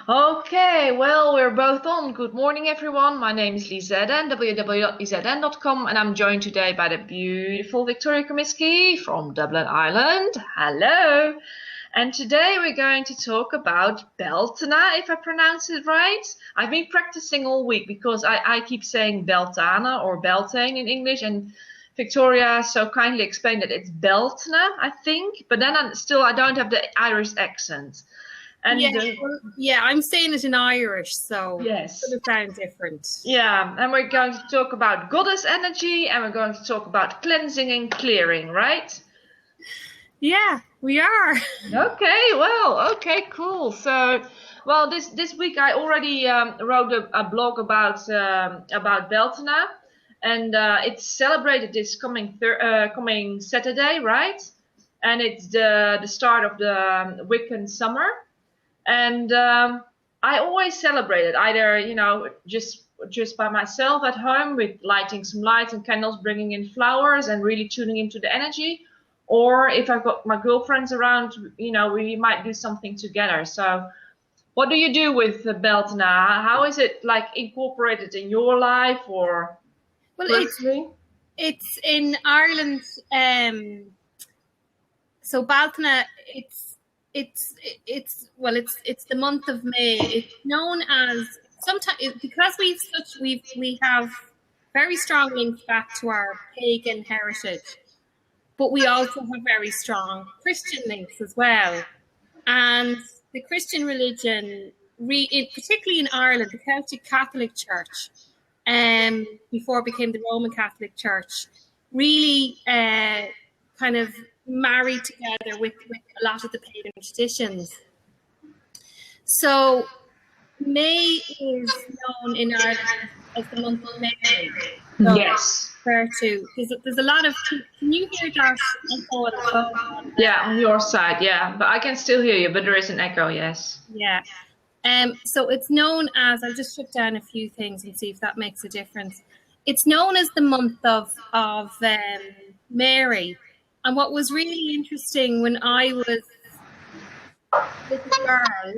Okay, well, we're both on. Good morning, everyone. My name is Lisette-Anne, www.lisette-anne.com, and I'm joined today by the beautiful Victoria Comiskey from Dublin, Ireland. Hello. And today we're going to talk about Beltane, if I pronounce it right. I've been practicing all week because I keep saying Beltane or Beltane in English, and Victoria so kindly explained that it's Beltane, I think, but then I don't have the Irish accent. And yeah, I'm saying it in Irish, so yes, it's going to sound different. Yeah, and we're going to talk about goddess energy, and we're going to talk about cleansing and clearing, right? Yeah, we are. Okay, cool. So, well, this week I already wrote a blog about Beltane, and it's celebrated this coming Saturday, right? And it's the start of the Wiccan summer. And I always celebrate it, either just by myself at home with lighting some lights and candles, bringing in flowers, and really tuning into the energy, or if I've got my girlfriends around, we might do something together. So, what do you do with the Beltane? How is it like incorporated in your life, or personally? It's in Ireland. So Beltane, it's the month of May. It's known as sometimes because we have very strong links back to our pagan heritage, but we also have very strong Christian links as well. And the Christian religion, particularly in Ireland, the Celtic Catholic Church, before it became the Roman Catholic Church, really kind of married together with a lot of the pagan traditions. So May is known in Ireland as the month of Mary. So Yes. There's a lot of. Can you hear that echo at the phone? Yeah, on your side, yeah. But I can still hear you, but there is an echo, yes. Yeah. So it's known as, I'll just shut down a few things and see if that makes a difference. It's known as the month of Mary. And what was really interesting when I was a little girl,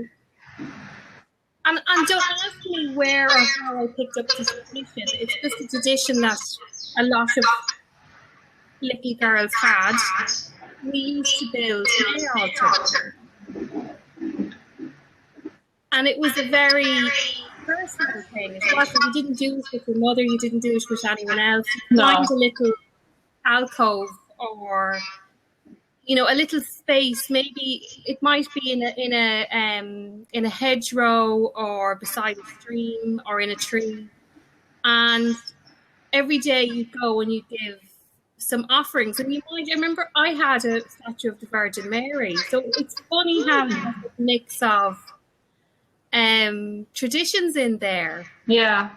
and don't ask me where or how I picked up this tradition. It's just a tradition that a lot of little girls had. We used to build May altars. And it was a very personal thing. It wasn't, you didn't do it with your mother, you didn't do it with anyone else. You find a little alcove or a little space. Maybe it might be in a hedgerow or beside a stream or in a tree. And every day you go and you give some offerings. And I remember I had a statue of the Virgin Mary. So it's funny how you have a mix of traditions in there. Yeah.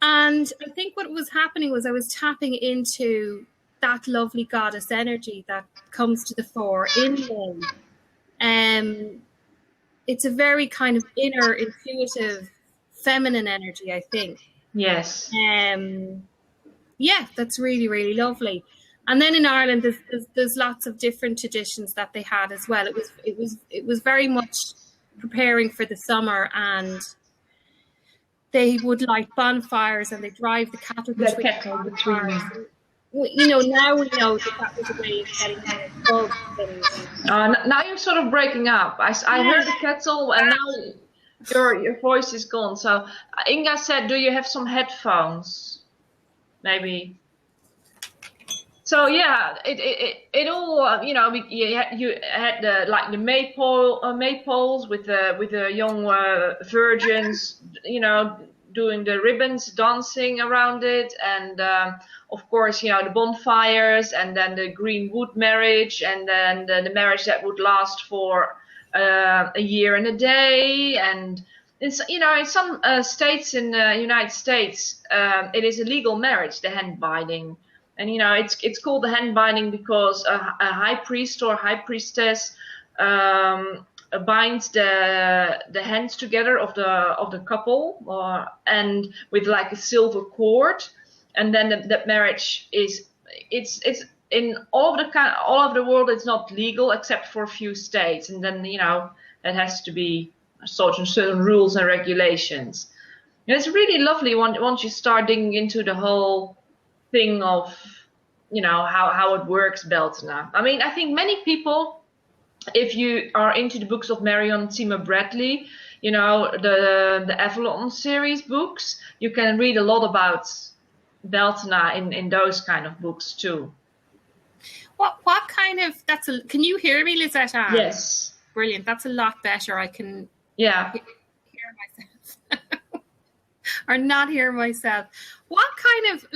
And I think what was happening was I was tapping into that lovely goddess energy that comes to the fore in May. It's a very kind of inner, intuitive, feminine energy, I think. Yes. Yeah, that's really, really lovely. And then in Ireland, there's lots of different traditions that they had as well. It was very much preparing for the summer, and they would light bonfires and they drive the cattle between bonfires. Now we know that was a way of getting above things. Now you're sort of breaking up. I heard the kettle, and now your voice is gone. So Inga said, "Do you have some headphones?" Maybe. So yeah, it all you had the maypoles with the young virgins, doing the ribbons, dancing around it, and of course the bonfires, and then the green wood marriage, and then the marriage that would last for a year and a day. And in some states in the United States, it is a legal marriage, the hand binding. And it's called the hand binding because a high priest or high priestess binds the hands together of the couple, and with like a silver cord, and then that marriage it's in all of the world. It's not legal except for a few states, and then it has to be certain rules and regulations. And it's really lovely once you start digging into the whole thing of, how it works, Beltane. I mean, I think many people, if you are into the books of Marion Zimmer Bradley, the Avalon series books, you can read a lot about Beltane in those kind of books too. What kind of, can you hear me, Lisette-Anne? Yes. Brilliant. That's a lot better. I can hear myself. Or not hear myself. What kind of,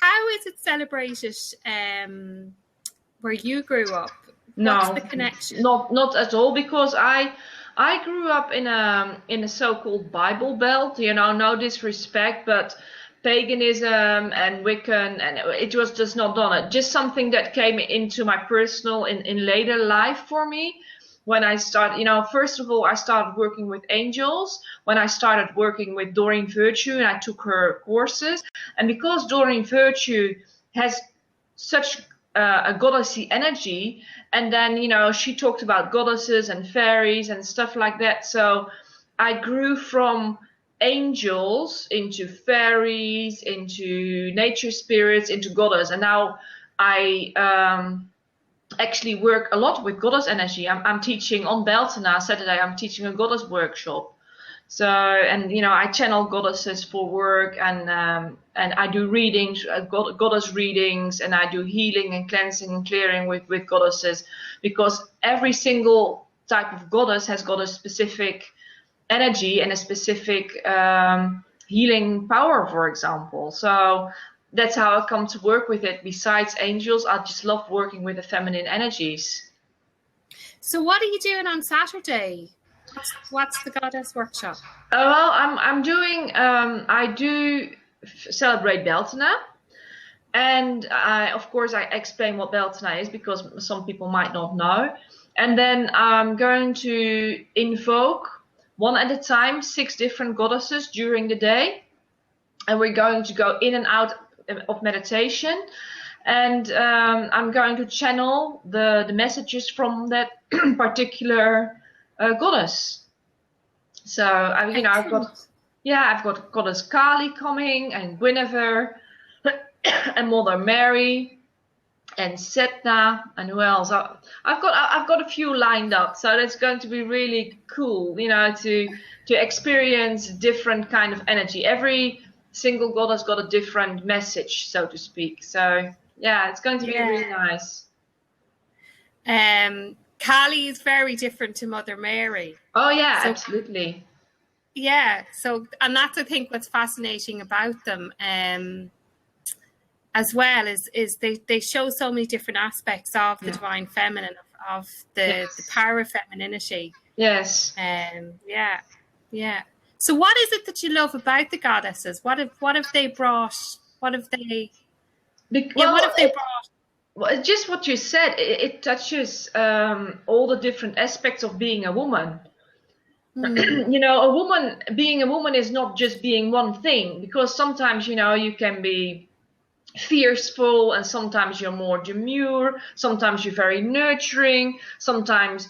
how is it celebrated where you grew up? What's the connection? Not at all, because I grew up in a so-called Bible Belt, no disrespect, but paganism and Wiccan, and it was just not done. Just something that came into my personal in later life for me. When I started, first of all, I started working with angels. When I started working with Doreen Virtue, and I took her courses. And because Doreen Virtue has such a goddessy energy, and then, she talked about goddesses and fairies and stuff like that. So I grew from angels into fairies, into nature spirits, into goddess. And now I actually work a lot with goddess energy. I'm teaching on Beltane Saturday. I'm teaching a goddess workshop. So, and I channel goddesses for work, and I do readings, goddess readings, and I do healing and cleansing and clearing with goddesses, because every single type of goddess has got a specific energy and a specific healing power, for example. So that's how I come to work with it. Besides angels, I just love working with the feminine energies. So what are you doing on Saturday? What's the goddess workshop? Well, I'm doing, I do celebrate Beltane. And of course, I explain what Beltane is, because some people might not know. And then I'm going to invoke one at a time 6 different goddesses during the day. And we're going to go in and out of meditation, and I'm going to channel the messages from that particular goddess. So I've got Goddess Kali coming, and Guinevere, and Mother Mary, and Setna, and who else? I've got a few lined up, so that's going to be really cool, to experience different kind of energy. Every single goddess got a different message, so to speak. So yeah, it's going to be really nice. Kali is very different to Mother Mary. Oh yeah, so, absolutely. Yeah. So, and that's, I think, what's fascinating about them, as well, is they show so many different aspects of the divine feminine, of the power of femininity. Yes. Yeah. So what is it that you love about the goddesses? What have they brought? What have they brought? Well, just what you said, it touches all the different aspects of being a woman. Being a woman is not just being one thing, because sometimes, you can be fearful, and sometimes you're more demure, sometimes you're very nurturing, sometimes,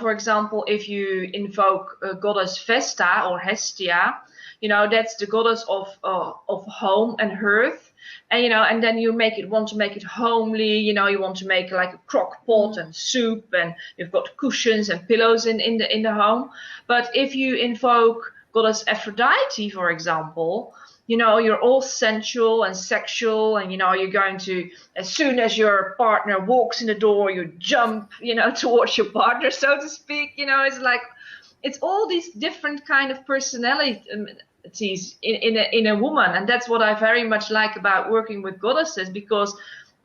for example, if you invoke goddess Vesta or Hestia, that's the goddess of home and hearth, and then you want to make it homely, you want to make like a crock pot and soup, and you've got cushions and pillows in the home. But if you invoke goddess Aphrodite, for example, you're all sensual and sexual, and you're going to, as soon as your partner walks in the door, you jump towards your partner, so to speak. It's all these different kind of personalities in a woman, and that's what I very much like about working with goddesses, because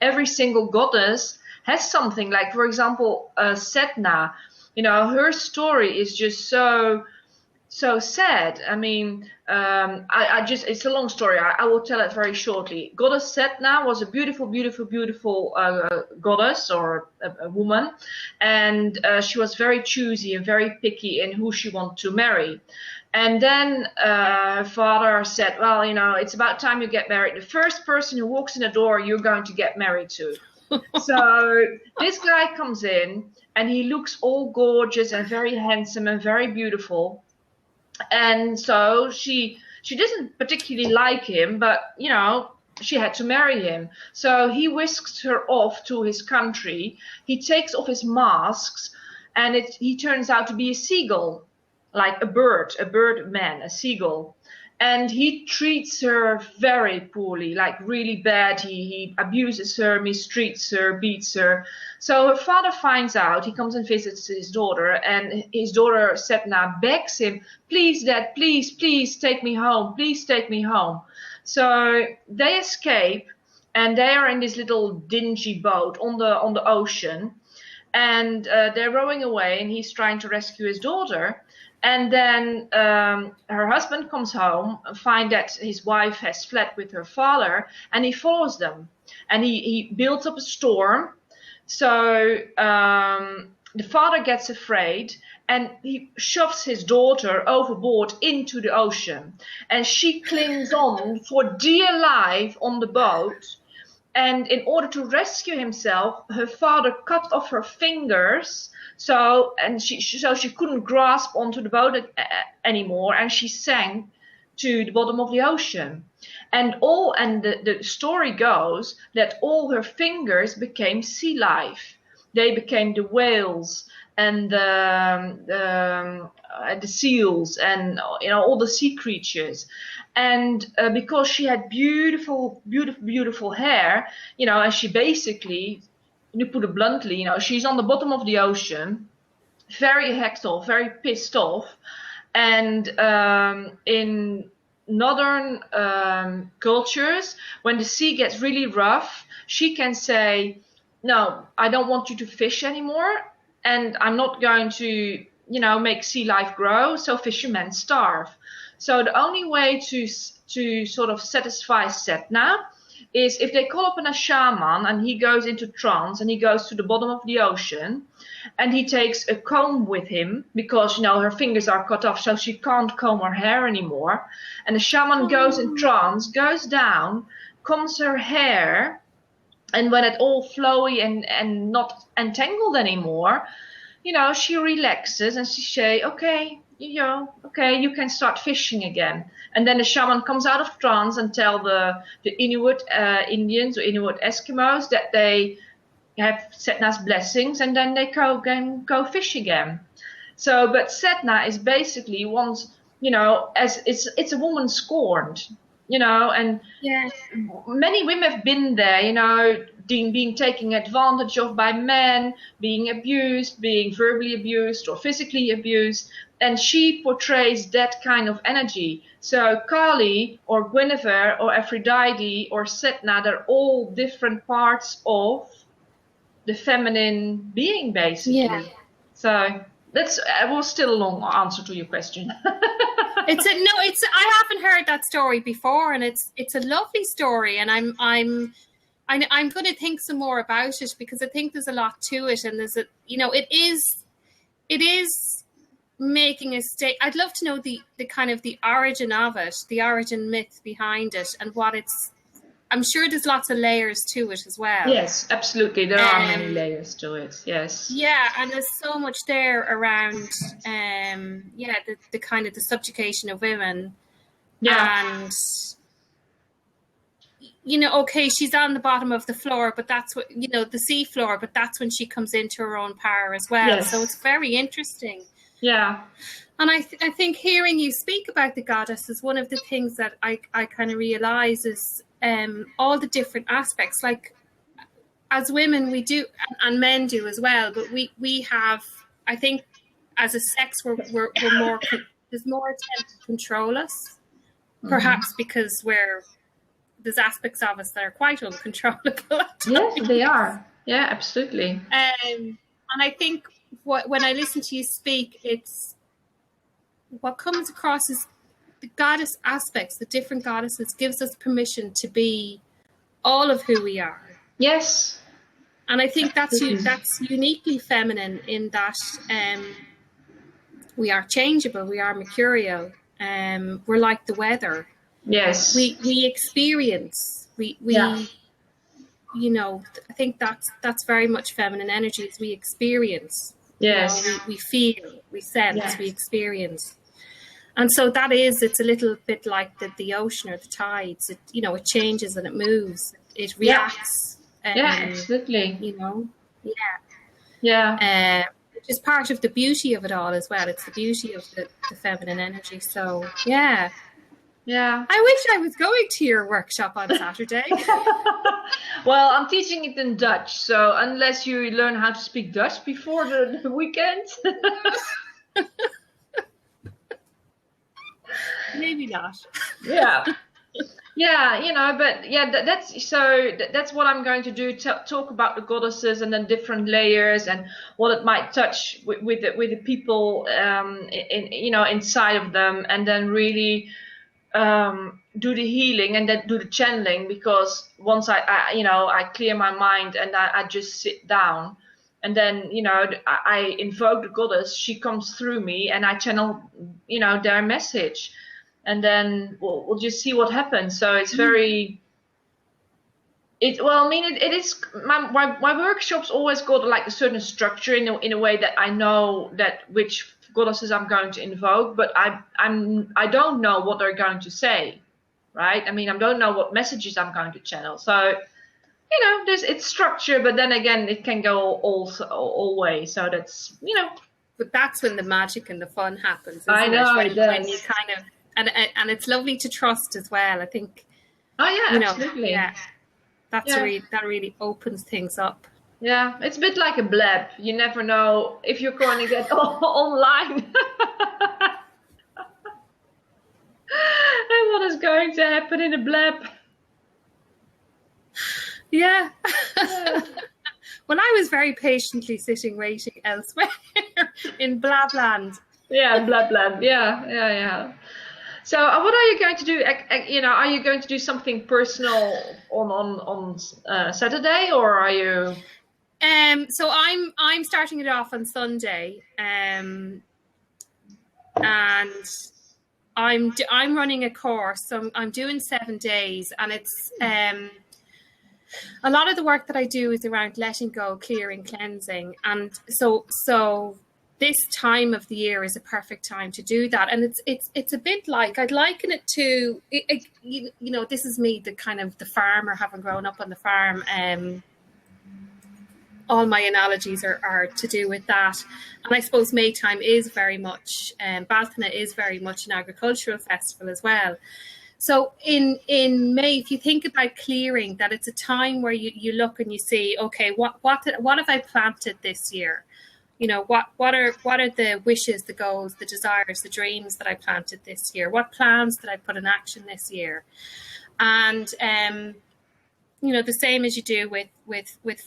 every single goddess has something. Like, for example, Setna, her story is just so sad. I mean, it's a long story. I will tell it very shortly. Goddess Setna was a beautiful goddess, or a woman, and she was very choosy and very picky in who she wanted to marry. And then her father said, well, it's about time you get married. The first person who walks in the door, you're going to get married to. So this guy comes in, and he looks all gorgeous and very handsome and very beautiful. And so she doesn't particularly like him, but you know, she had to marry him. So he whisks her off to his country. He takes off his masks, and he turns out to be a seagull, like a bird man, a seagull. And he treats her very poorly, like really bad. He abuses her, mistreats her, beats her. So her father finds out. He comes and visits his daughter, and his daughter Setna begs him, "Please, Dad, please, please take me home. Please take me home." So they escape, and they are in this little dingy boat on the ocean, and they're rowing away, and he's trying to rescue his daughter. And then her husband comes home and finds that his wife has fled with her father, and he follows them. And he builds up a storm. So the father gets afraid, and he shoves his daughter overboard into the ocean. And she clings on for dear life on the boat. And in order to rescue himself, her father cut off her fingers. So she couldn't grasp onto the boat anymore, and she sank to the bottom of the ocean. And the story goes that all her fingers became sea life. They became the whales and the seals, and you know, all the sea creatures. And because she had beautiful, beautiful, beautiful hair, you know, and she basically, to put it bluntly, you know, she's on the bottom of the ocean, very hacked off, very pissed off. And in northern cultures, when the sea gets really rough, she can say, "No, I don't want you to fish anymore, and I'm not going to, you know, make sea life grow, so fishermen starve." So the only way to sort of satisfy Setna is if they call upon a shaman, and he goes into trance, and he goes to the bottom of the ocean, and he takes a comb with him, because, you know, her fingers are cut off, so she can't comb her hair anymore. And the shaman goes in trance, goes down, combs her hair, and when it's all flowy and not entangled anymore, you know, she relaxes, and she say, "Okay, you know, okay, you can start fishing again." And then the shaman comes out of trance and tell the Inuit Indians or Inuit Eskimos that they have Setna's blessings, and then they can go fish again. So, but Setna is basically once, you know, as it's a woman scorned, you know, and Yeah. many women have been there, you know, being taken advantage of by men, being abused, being verbally abused or physically abused, and she portrays that kind of energy. So Kali or Guinevere or Aphrodite or Setna, they're all different parts of the feminine being, basically. Yeah. So that's was still a long answer to your question. I haven't heard that story before, and it's a lovely story, and I'm going to think some more about it, because I think there's a lot to it, and there's it is making a state. I'd love to know the kind of the origin of it, the origin myth behind it, and what it's. I'm sure there's lots of layers to it as well. Yes, absolutely. There are many layers to it. Yes. Yeah, and there's so much there around, the kind of the subjugation of women. Yeah. And, you know, okay, she's on the bottom of the floor, but that's what, you know, the sea floor, but that's when she comes into her own power as well. Yes. So it's very interesting. Yeah. And I think hearing you speak about the goddess is one of the things that I kind of realize is all the different aspects. Like, as women, we do, and men do as well, but we have, I think, as a sex, we're more, there's more attempt to control us, perhaps because there's aspects of us that are quite uncontrollable. Yes, they are. Yeah, absolutely. And I think when I listen to you speak, it's what comes across is the goddess aspects, the different goddesses, gives us permission to be all of who we are. Yes. And I think that's uniquely feminine in that we are changeable, we are mercurial, we're like the weather. Yes. We experience, you know, I think that's very much feminine energies. We experience. Yes. You know, we feel, we sense, we experience. And so it's a little bit like the ocean or the tides. It, you know, it changes and it moves. It reacts. Absolutely. You know, which is part of the beauty of it all as well. It's the beauty of the feminine energy. So yeah. I wish I was going to your workshop on Saturday. Well, I'm teaching it in Dutch, so unless you learn how to speak Dutch before the weekend. Maybe not. Yeah, you know, but that's what I'm going to do. Talk about the goddesses and then different layers and what it might touch with the people, inside of them, and then really do the healing and then do the channeling. Because once I clear my mind and I just sit down. And then, I invoke the goddess, she comes through me and I channel, their message. And then we'll just see what happens. So it's very, it is, my workshops always got like a certain structure in a way that I know that which goddesses I'm going to invoke, but I don't know what they're going to say, right? I mean, I don't know what messages I'm going to channel. So, it's structure, but then again, it can go all ways. So that's, But that's when the magic and the fun happens. I know when, it does. When you kind of, and it's lovely to trust as well. I think. Oh yeah, absolutely. That really opens things up. Yeah, it's a bit like a blab. You never know if you're going to get online. And what is going to happen in a blab. Yeah. Well, I was very patiently sitting waiting elsewhere in Blabland. Yeah, Blabland. Yeah. So what are you going to do? Are you going to do something personal on Saturday, or are you? So I'm starting it off on Sunday, and I'm running a course. So I'm doing 7 days, and it's a lot of the work that I do is around letting go, clearing, cleansing, and so this time of the year is a perfect time to do that. And it's a bit like, I'd liken it to, this is me, the kind of the farmer, having grown up on the farm. All my analogies are to do with that. And I suppose Maytime is very much, Beltane is very much an agricultural festival as well. So in May, if you think about clearing, that it's a time where you look and you see, okay, what have I planted this year? What are the wishes, the goals, the desires, the dreams that I planted this year? What plans did I put in action this year? And the same as you do with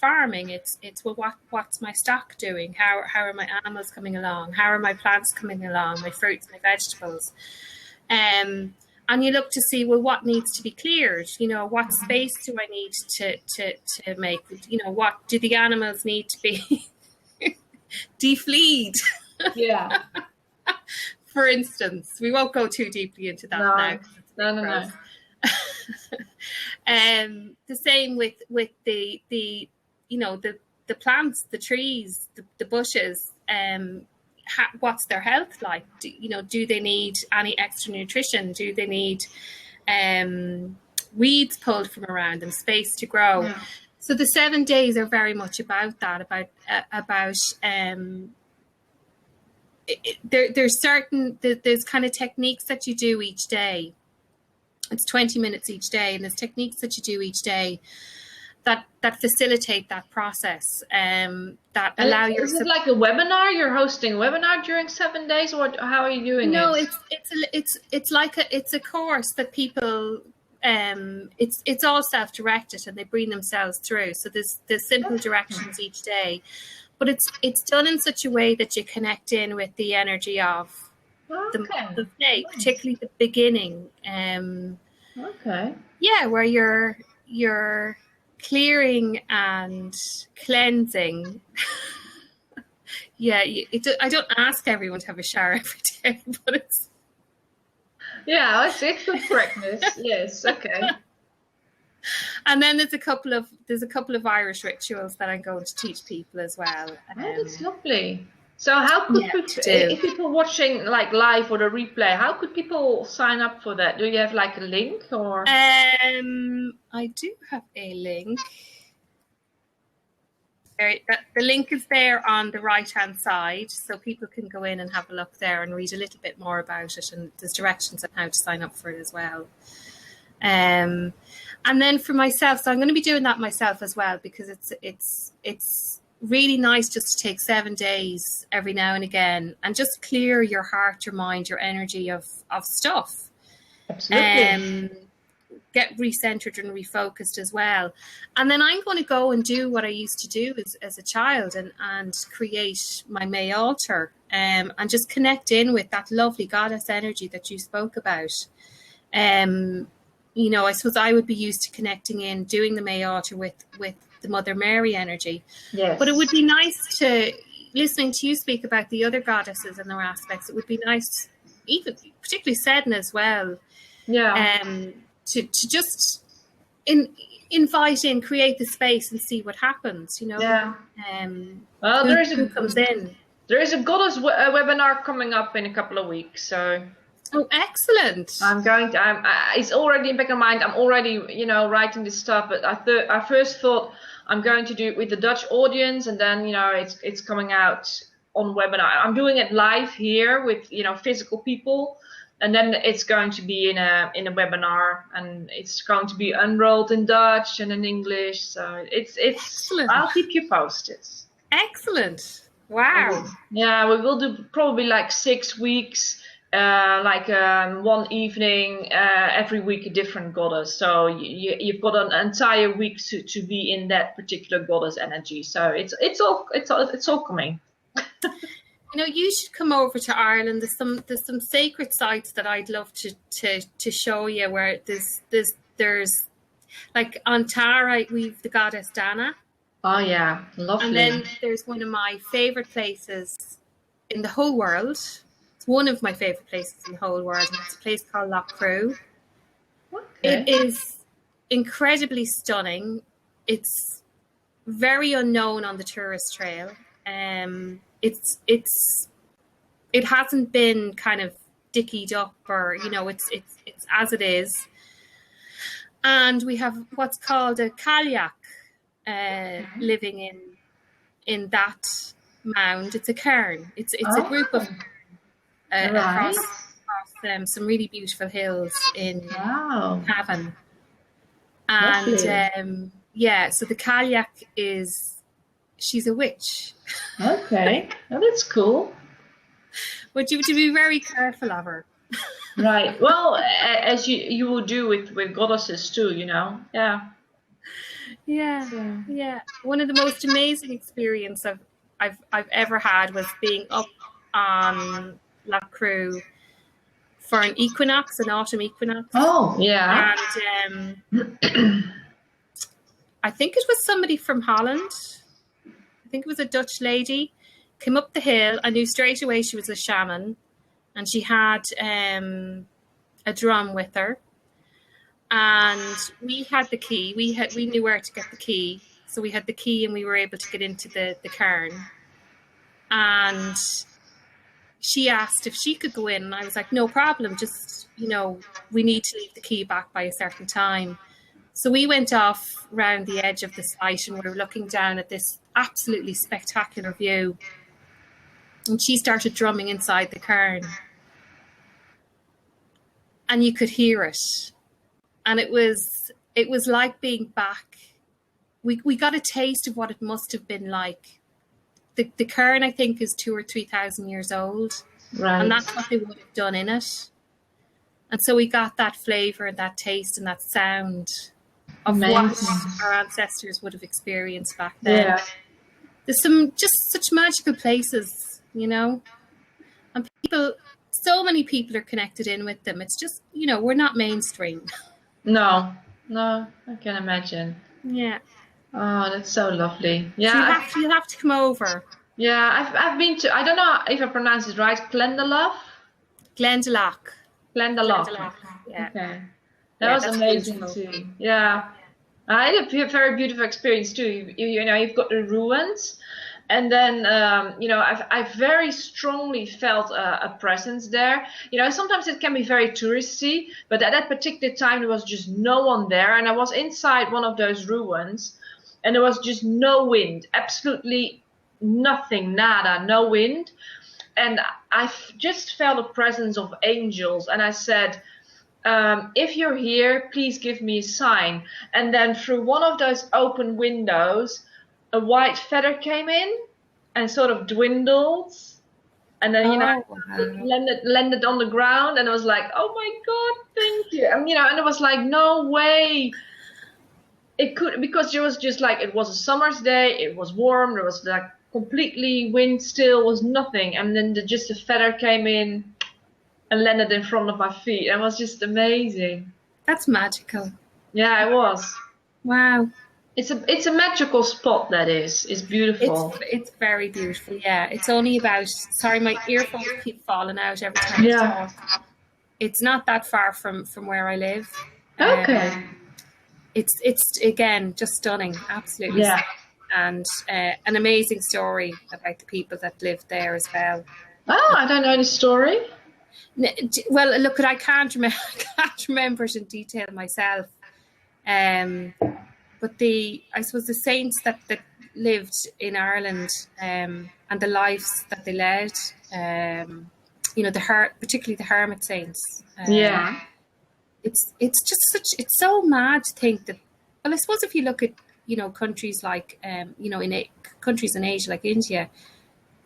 farming, it's well, what's my stock doing? How are my animals coming along? How are my plants coming along? My fruits, my vegetables, and you look to see, well, what needs to be cleared? What space do I need to make? What do the animals need to be defleed? Yeah. For instance, we won't go too deeply into that now. No. The same with the plants, the trees, the bushes. What's their health like? Do they need any extra nutrition? Do they need weeds pulled from around them, space to grow? Yeah. So the 7 days are very much about that. There's kind of techniques that you do each day. It's 20 minutes each day, and there's techniques that you do each day that facilitate that process. That allow your. Is it like a webinar? You're hosting a webinar during 7 days, or how are you doing it? No, it's a course that people. It's all self-directed, and they bring themselves through. So there's simple directions each day, but it's done in such a way that you connect in with the energy of the day, particularly the beginning. Yeah, where you're clearing and cleansing. Yeah, I don't ask everyone to have a shower every day, but it's. Yeah, it's good practice. Yes, okay. And then there's a couple of Irish rituals that I'm going to teach people as well. Oh, that's lovely. So how could Yeah, people, to do. if people watching like live or the replay, how could people sign up for that? Do you have like a link or? I do have a link. The link is there on the right-hand side, so people can go in and have a look there and read a little bit more about it, and there's directions on how to sign up for it as well. And then for myself, so I'm going to be doing that myself as well, because it's really nice just to take 7 days every now and again and just clear your heart, your mind, your energy of stuff. Absolutely. Get recentered and refocused as well. And then I'm going to go and do what I used to do as a child and create my May altar, and just connect in with that lovely goddess energy that you spoke about. You know, I suppose I would be used to connecting in, doing the May altar with the Mother Mary energy. Yes. But it would be nice to, listening to you speak about the other goddesses and their aspects, it would be nice, even particularly Sedna as well, to just invite in, create the space and see what happens, you know. Yeah. Well, who comes in. There is a goddess webinar coming up in a couple of weeks, so. Oh, excellent! I'm going to. It's already in back of mind. I'm already, you know, writing this stuff. But I first thought I'm going to do it with the Dutch audience, and then, you know, it's coming out on webinar. I'm doing it live here with, you know, physical people, and then it's going to be in a webinar, and it's going to be unrolled in Dutch and in English. So it's. Excellent. I'll keep you posted. Excellent! Wow. Yeah, we will do probably like 6 weeks. One evening every week a different goddess, so you've got an entire week to be in that particular goddess energy. So it's all coming. You know, you should come over to Ireland. There's some sacred sites that I'd love to show you, where there's like on Tara we've the goddess Dana. Oh yeah, lovely. And then there's one of my favorite places in the whole world. One of my favorite places in the whole world, and it's a place called Lough Crew. Okay. It is incredibly stunning. It's very unknown on the tourist trail. It hasn't been kind of dickied up, or, you know, it's as it is. And we have what's called a Cailleach living in that mound. It's a cairn. It's a group of across some really beautiful hills in Cavan. And so the Cailleach she's a witch. Okay, well, that's cool. But you have to be very careful of her. Right. Well, as you will do with goddesses too, you know. Yeah. Yeah. One of the most amazing experiences I've ever had was being up on Lough Crew for an equinox, an autumn equinox. Oh, yeah. And I think it was somebody from Holland. I think it was a Dutch lady. Came up the hill. I knew straight away she was a shaman, and she had a drum with her. And we had the key. We knew where to get the key, so we had the key, and we were able to get into the cairn. And she asked if she could go in, and I was like, no problem, just, you know, we need to leave the key back by a certain time. So we went off round the edge of the site, and we were looking down at this absolutely spectacular view. And she started drumming inside the cairn. And you could hear it. And it was like being back. We got a taste of what it must have been like. The cairn, I think, is 2,000 or 3,000 years old. Right. And that's what they would have done in it. And so we got that flavour and that taste and that sound of what our ancestors would have experienced back then. Yeah. There's just such magical places, you know. And so many people are connected in with them. It's just, you know, we're not mainstream. No, I can imagine. Yeah. Oh, that's so lovely. Yeah, so you have to come over. Yeah, I've been to. I don't know if I pronounce it right. Glendalough. Glendalough. Yeah. Okay. That was amazing too. Yeah. I had a very beautiful experience too. You know, you've got the ruins, And then, I very strongly felt a presence there. Sometimes it can be very touristy, but at that particular time, there was just no one there. And I was inside one of those ruins, and there was just no wind, absolutely nothing, nada, no wind. And I just felt a presence of angels. And I said, if you're here, please give me a sign. And then through one of those open windows, a white feather came in and sort of dwindled, and then it landed on the ground, and I was like, oh my god, thank you. And and it was like, no way it could, because it was just like, it was a summer's day, it was warm, there was like completely wind still, was nothing, and then just a feather came in and landed in front of my feet, and it was just amazing. That's magical. Yeah, it was. Wow. It's a magical spot, that is. It's beautiful. It's very beautiful, yeah. It's only about, sorry, my earphones keep falling out every time I talk. It's not that far from where I live. Okay. It's again, just stunning, absolutely stunning. And an amazing story about the people that live there as well. Oh, I don't know the story. Well, look, I can't remember it in detail myself. But I suppose the saints that lived in Ireland, and the lives that they led, particularly the hermit saints. It's just it's so mad to think that. Well, I suppose if you look at countries like countries in Asia like India,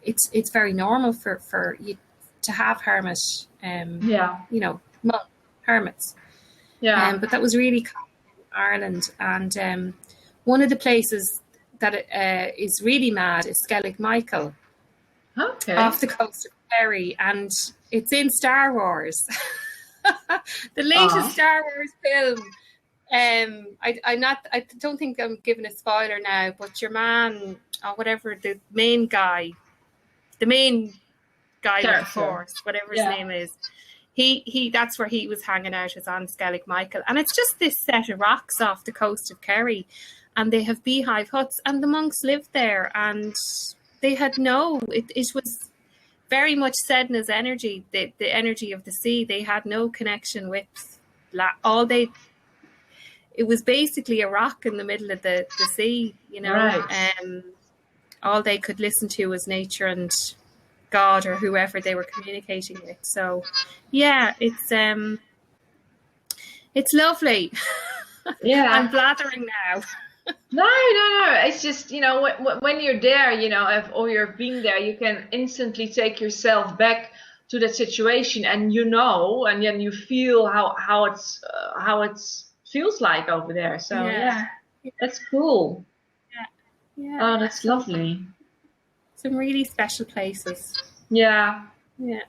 it's very normal for you to have hermits. Hermits. Yeah. But that was really common in Ireland, and one of the places that is really mad is Skellig Michael. Okay. Off the coast of Kerry, and it's in Star Wars. The latest Star Wars film. I don't think I'm giving a spoiler now, but your man, or whatever, the main guy with the Force, whatever his name is, he that's where he was hanging out, is on Skellig Michael, and it's just this set of rocks off the coast of Kerry, and they have beehive huts, and the monks lived there, and they had it was very much Sedna's energy, the energy of the sea. They had no connection with it was basically a rock in the middle of the sea, Right. All they could listen to was nature and God or whoever they were communicating with. So yeah, it's lovely. Yeah. I'm blathering now. No. It's just, when you're there, or you're being there, you can instantly take yourself back to that situation, and and then you feel how it's feels like over there. So yeah, that's cool. Yeah. Oh, that's lovely. Some really special places. Yeah. Yeah.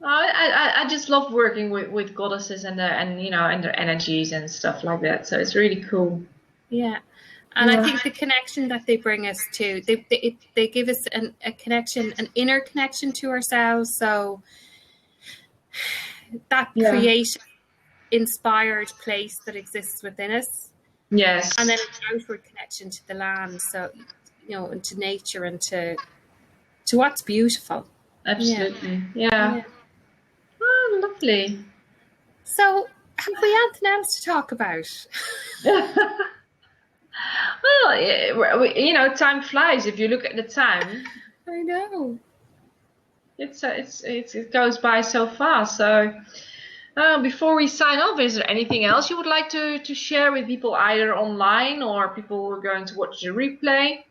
I just love working with goddesses and their energies and stuff like that. So it's really cool. Yeah. And I think the connection that they bring us to, they give us a connection, an inner connection to ourselves. So that creation inspired place that exists within us. Yes. And then an outward connection to the land. So, and to nature and to what's beautiful. Absolutely. Yeah. Oh, lovely. So, have we anything else to talk about? Well, time flies if you look at the time. I know. It goes by so fast. So, before we sign off, is there anything else you would like to share with people, either online or people who are going to watch the replay?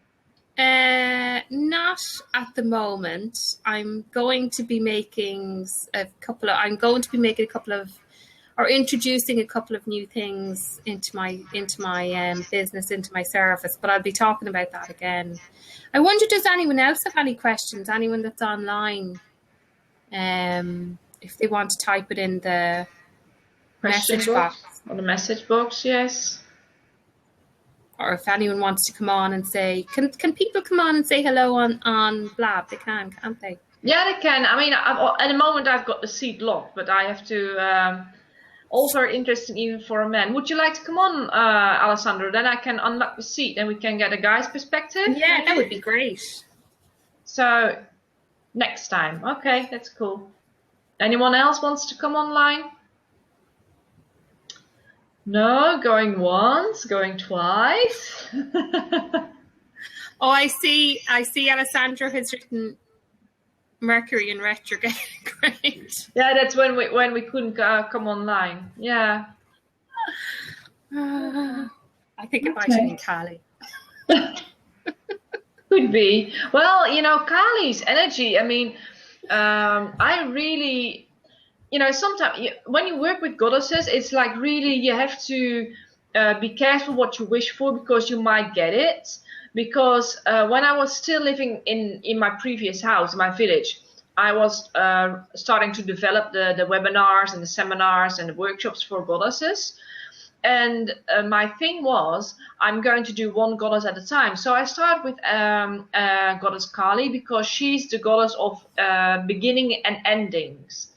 Not at the moment. I'm going to be making introducing a couple of new things into my business, into my service, but I'll be talking about that again. I wonder, does anyone else have any questions? Anyone that's online, if they want to type it in the message box. Or the message box, yes. Or if anyone wants to come on and say, can people come on and say hello on Blab? They can, can't they? Yeah, they can. I mean, at the moment I've got the seat locked, but I have to. Also interesting even for a man. Would you like to come on, Alessandro? Then I can unlock the seat and we can get a guy's perspective. Yeah, that would be great. So next time. Okay, that's cool. Anyone else wants to come online? No, going once, going twice. Oh, I see Alessandro has written Mercury in retrograde. Great. Yeah, that's when we couldn't come online. Yeah. I think it might have been Kali. Could be. Well, Kali's energy, I mean, I really, sometimes when you work with goddesses, it's like really you have to be careful what you wish for, because you might get it. Because when I was still living in my previous house, my village, I was starting to develop the webinars and the seminars and the workshops for goddesses. And my thing was, I'm going to do one goddess at a time. So I started with goddess Kali, because she's the goddess of beginning and endings.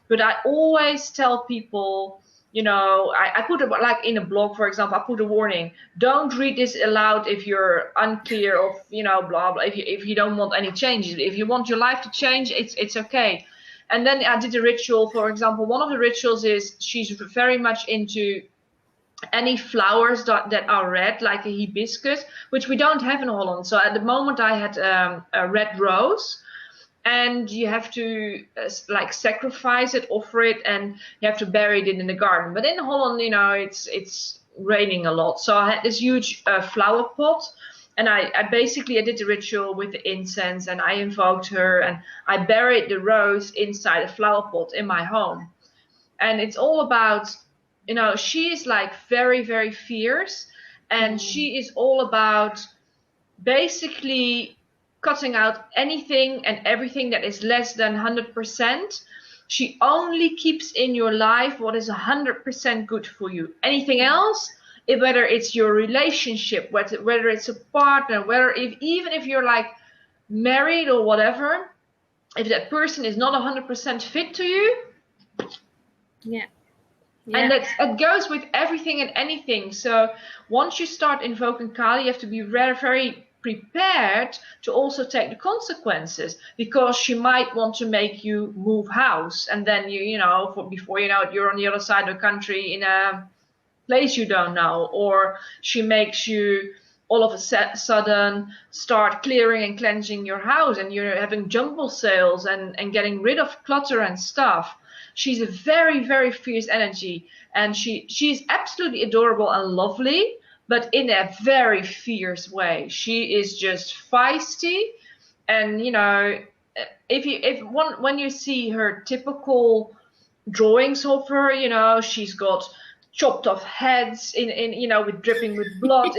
But I always tell people, I put it like in a blog, for example, I put a warning: don't read this aloud if you're unclear of, blah blah. If you don't want any changes, if you want your life to change, it's okay. And then I did a ritual. For example, one of the rituals is she's very much into any flowers that are red, like a hibiscus, which we don't have in Holland. So at the moment I had a red rose, and you have to like sacrifice it, offer it, and you have to bury it in the garden. But in Holland, it's raining a lot. So I had this huge flower pot, and I did the ritual with the incense, and I invoked her, and I buried the rose inside a flower pot in my home. And it's all about, she is like very, very fierce, and she is all about basically cutting out anything and everything that is less than 100%. She only keeps in your life what is 100% good for you. Anything else, whether it's your relationship, whether it's a partner, even if you're like married or whatever, if that person is not 100% fit to you, yeah. And it goes with everything and anything. So once you start invoking Kali, you have to be very, very prepared to also take the consequences, because she might want to make you move house, and then before you know it, you're on the other side of the country in a place you don't know, or she makes you all of a sudden start clearing and cleansing your house, and you're having jumble sales and getting rid of clutter and stuff. She's a very, very fierce energy, and she's absolutely adorable and lovely, but in a very fierce way. She is just feisty, and when you see her typical drawings of her, she's got chopped off heads with dripping with blood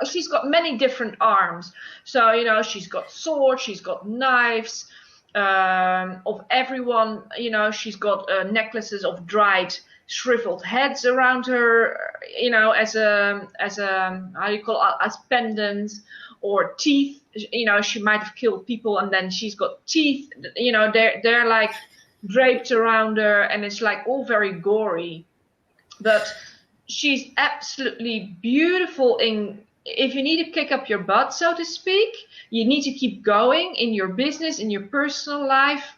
she's got many different arms. So she's got swords, she's got knives. Of everyone, she's got necklaces of dried, shriveled heads around her, as how you call it, as pendants, or teeth. She might have killed people, and then she's got teeth. They're like draped around her, and it's like all very gory. But she's absolutely beautiful if you need to kick up your butt, so to speak, you need to keep going in your business, in your personal life.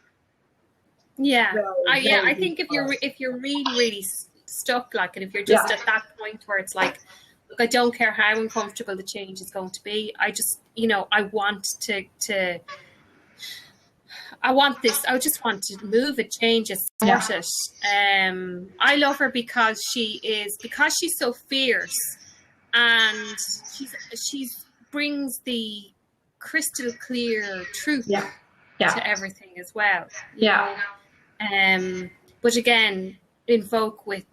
Yeah, I think if you're really, really stuck, like, and if you're just at that point where it's like, look, I don't care how uncomfortable the change is going to be. I just, I want to. I want this. I just want to move it, change it, sort it. I love her because she's so fierce, and she's brings the crystal clear truth to everything as well. But again, invoke with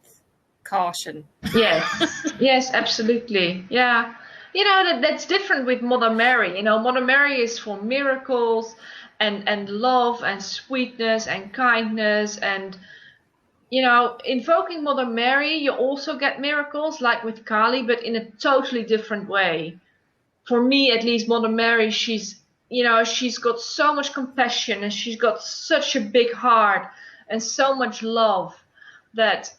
caution. Yes, absolutely. Yeah. That's different with Mother Mary. Mother Mary is for miracles and love and sweetness and kindness, and invoking Mother Mary, you also get miracles like with Kali, but in a totally different way. For me, at least, Mother Mary, she's got so much compassion, and she's got such a big heart and so much love that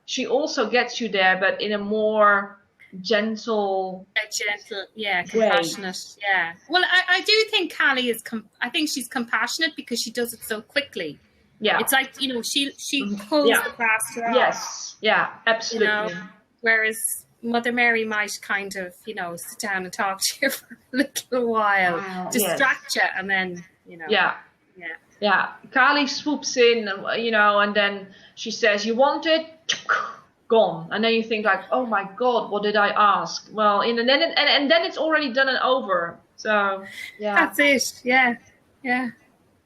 she also gets you there, but in a more gentle, compassionate. Yeah. Well, I do think Callie is. I think she's compassionate because she does it so quickly. Yeah. It's like, you know, she pulls the plaster off. Yes. Yeah. Absolutely. You know? Whereas Mother Mary might kind of, you know, sit down and talk to you for a little while, distract you, and then, you know. Yeah. Yeah. Yeah. Kali swoops in, you know, and then she says, "You want it?" Gone. And then you think like, "Oh my God, what did I ask?" Well, and then it's already done and over. So yeah. That's it. Yeah. Yeah.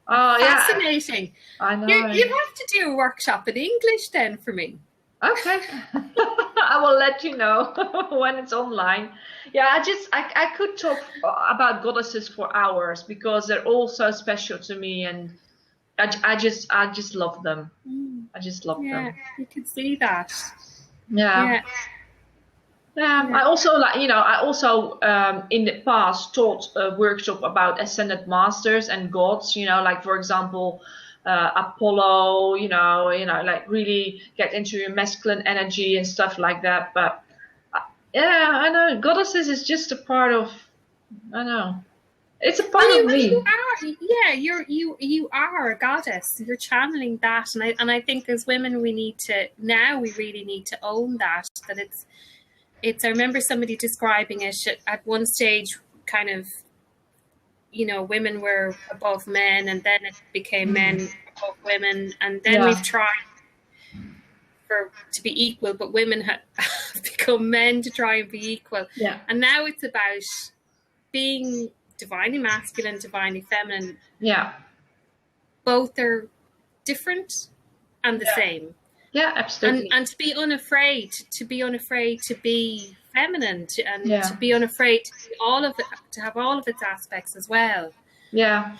Oh, fascinating. Yeah. I know. You'd have to do a workshop in English then for me. Okay. I will let you know when it's online. Yeah, I could talk about goddesses for hours because they're all so special to me, and I just love them. I just love them. Yeah, you can see that. Yeah. I also in the past taught a workshop about ascended masters and gods, you know, like for example Apollo, you know, like really get into your masculine energy and stuff like that. But yeah, I know goddesses is just a part of, I know, it's a part of me. You are a goddess. You're channeling that, and I think as women we really need to own that it's. I remember somebody describing it at one stage, kind of, you know, women were above men, and then it became men above women, and then we've tried to be equal, but women have become men to try and be equal. Yeah. And now it's about being divinely masculine, divinely feminine. Yeah. Both are different and the same. Yeah, absolutely. And to be unafraid to be feminine, to be unafraid to have all of its aspects as well. Yeah.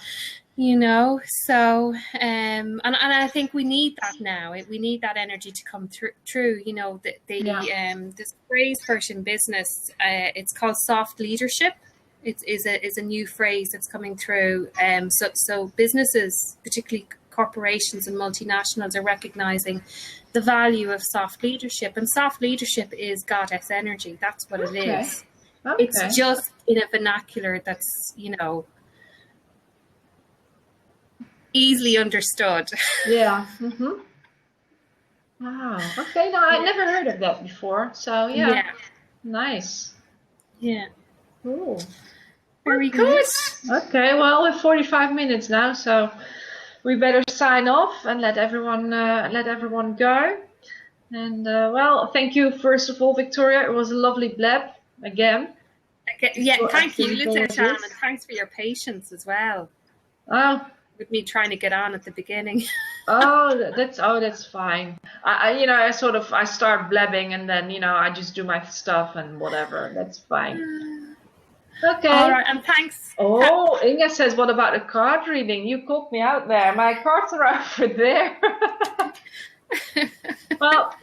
You know, so and I think we need that now. We need that energy to come through. You know, this phrase in business, it's called soft leadership. It is a new phrase that's coming through. So businesses, particularly corporations and multinationals, are recognizing the value of soft leadership, and soft leadership is goddess energy. That's what it is. Okay. It's just in a vernacular that's, you know, easily understood. Yeah. Wow. Okay. No, I never heard of that before. So yeah. Nice. Yeah. Cool. Very good. Okay. Well, we're 45 minutes now, so we better sign off and let everyone go. And well, thank you first of all, Victoria. It was a lovely blab again. Yeah, thank you, Lisette-Anne, and thanks for your patience as well. Oh, with me trying to get on at the beginning. that's fine. I start blabbing and then, you know, I just do my stuff and whatever. That's fine. Okay. All right, and thanks. Oh, Inga says, what about a card reading? You called me out there. My cards are over there. Well,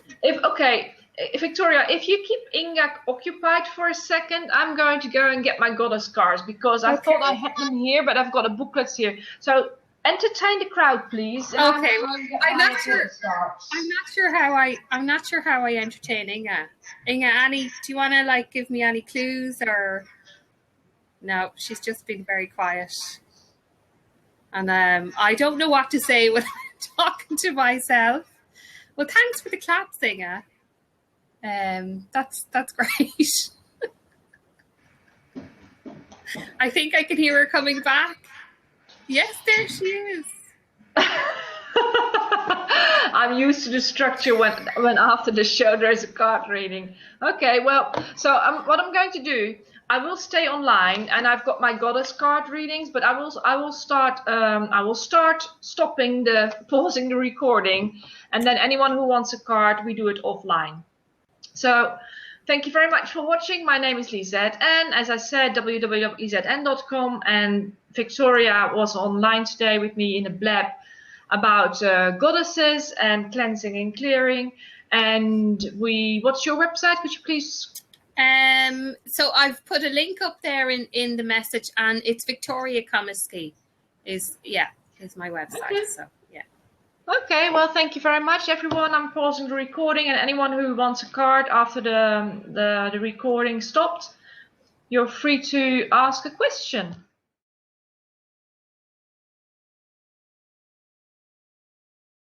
Victoria, if you keep Inga occupied for a second, I'm going to go and get my goddess cards because I thought I had them here, but I've got a booklet here. So entertain the crowd, please. Okay. Well, I'm not sure how I entertain Inga. Inga, Annie, do you want to give me any clues or? No, she's just been very quiet, and I don't know what to say when I'm talking to myself. Well, thanks for the claps, Inga. That's great. I think I can hear her coming back. Yes, there she is. I'm used to the structure when after the show there's a card reading. Okay, well, so what I'm going to do, I will stay online, and I've got my goddess card readings, but I will start pausing the recording, and then anyone who wants a card, we do it offline. So thank you very much for watching. My name is Lisette-Anne. As I said, www.lisette-anne.com, and Victoria was online today with me in a blab about goddesses and cleansing and clearing. And what's your website? Could you please? So I've put a link up there in the message, and it's Victoria Comiskey is my website. Okay. So yeah. Okay, well, thank you very much, everyone. I'm pausing the recording, and anyone who wants a card after the recording stopped, you're free to ask a question.